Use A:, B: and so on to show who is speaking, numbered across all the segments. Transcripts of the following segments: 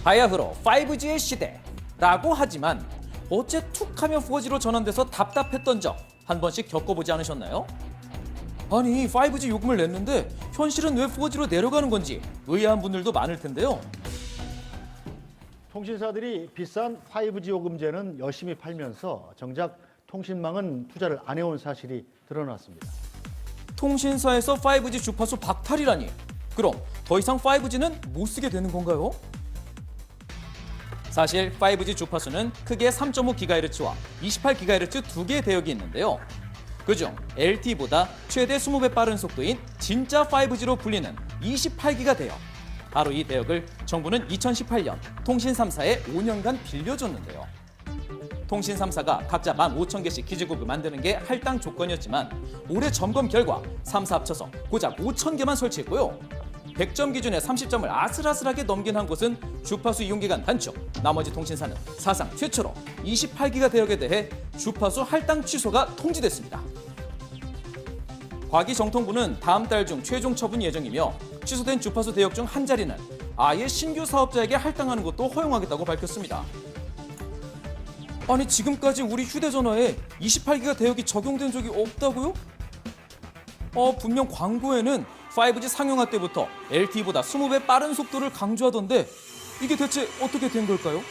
A: 바야흐로 5G의 시대라고 하지만 어째 툭하면 4G로 전환돼서 답답했던 적 한 번씩 겪어보지 않으셨나요? 아니 5G 요금을 냈는데 현실은 왜 4G로 내려가는 건지 의아한 분들도 많을 텐데요.
B: 통신사들이 비싼 5G 요금제는 열심히 팔면서 정작 통신망은 투자를 안 해온 사실이 드러났습니다.
A: 통신사에서 5G 주파수 박탈이라니. 그럼 더 이상 5G는 못 쓰게 되는 건가요? 사실 5G 주파수는 크게 3.5GHz와 28GHz 두 개의 대역이 있는데요. 그중 LTE보다 최대 20배 빠른 속도인 진짜 5G로 불리는 28기가 대역. 바로 이 대역을 정부는 2018년 통신 3사에 5년간 빌려줬는데요. 통신 3사가 각자 15,000개씩 기지국을 만드는 게 할당 조건이었지만 올해 점검 결과 3사 합쳐서 고작 5,000개만 설치했고요. 100점 기준에 30점을 아슬아슬하게 넘긴 한 곳은 주파수 이용기간 단축, 나머지 통신사는 사상 최초로 28기가 대역에 대해 주파수 할당 취소가 통지됐습니다. 과기정통부는 다음 달 중 최종 처분 예정이며 취소된 주파수 대역 중 한 자리는 아예 신규 사업자에게 할당하는 것도 허용하겠다고 밝혔습니다. 아니 지금까지 우리 휴대전화에 28기가 대역이 적용된 적이 없다고요? 분명 광고에는 5G 상용화 때부터 LTE보다 20배 빠른 속도를 강조하던데 이게 대체 어떻게 된 걸까요?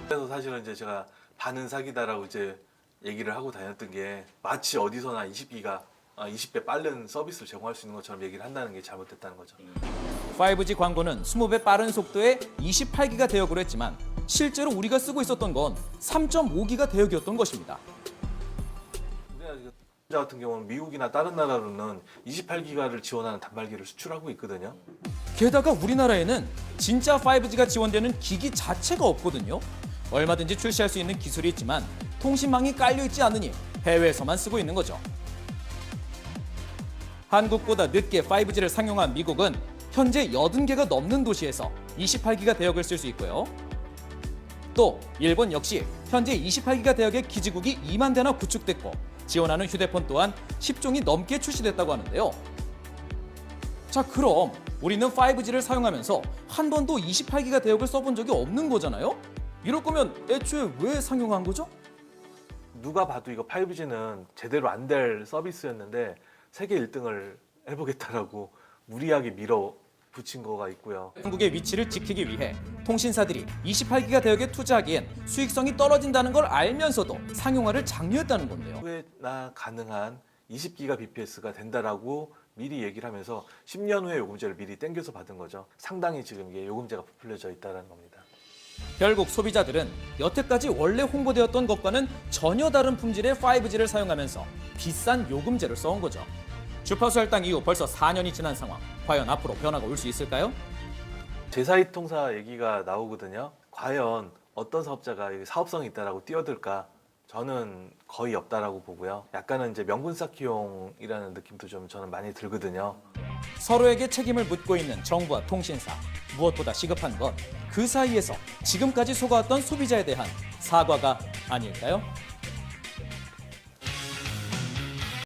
C: 그래서 사실은 이제 제가 반은 사기다라고 이제 얘기를 하고 다녔던 게 마치 어디서나 20배 빠른 서비스를 제공할 수 있는 것처럼 얘기를 한다는 게 잘못됐다는 거죠.
A: 5G 광고는 20배 빠른 속도의 28기가 대역으로 했지만 실제로 우리가 쓰고 있었던 건 3.5기가 대역이었던 것입니다.
C: 우리나라 같은 경우는 미국이나 다른 나라로는 28기가를 지원하는 단말기를 수출하고 있거든요.
A: 게다가 우리나라에는 진짜 5G가 지원되는 기기 자체가 없거든요. 얼마든지 출시할 수 있는 기술이 있지만 통신망이 깔려있지 않으니 해외에서만 쓰고 있는 거죠. 한국보다 늦게 5G를 상용한 미국은 현재 80개가 넘는 도시에서 28기가 대역을 쓸 수 있고요. 또 일본 역시 현재 28기가 대역의 기지국이 2만 대나 구축됐고 지원하는 휴대폰 또한 10종이 넘게 출시됐다고 하는데요. 자, 그럼 우리는 5G를 사용하면서 한 번도 28기가 대역을 써본 적이 없는 거잖아요? 이럴 거면 애초에 왜 상용한 거죠?
C: 누가 봐도 이거 5G는 제대로 안 될 서비스였는데 세계 1등을 해보겠다라고 무리하게 밀어붙인 거가 있고요.
A: 한국의 위치를 지키기 위해 통신사들이 28기가 대역에 투자하기엔 수익성이 떨어진다는 걸 알면서도 상용화를 장려했다는 건데요.
C: 후에나 가능한 20기가 bps가 된다라고 미리 얘기를 하면서 10년 후에 요금제를 미리 땡겨서 받은 거죠. 상당히 지금 이게 요금제가 부풀려져 있다는 겁니다.
A: 결국 소비자들은 여태까지 원래 홍보되었던 것과는 전혀 다른 품질의 5G를 사용하면서 비싼 요금제를 써온 거죠. 주파수 할당 이후 벌써 4년이 지난 상황. 과연 앞으로 변화가 올 수 있을까요?
C: 제4위 통사 얘기가 나오거든요. 과연 어떤 사업자가 사업성이 있다라고 뛰어들까? 저는 거의 없다라고 보고요. 약간은 이제 명분 쌓기용이라는 느낌도 좀 저는 많이 들거든요.
A: 서로에게 책임을 묻고 있는 정부와 통신사. 무엇보다 시급한 건 그 사이에서 지금까지 속아왔던 소비자에 대한 사과가 아닐까요?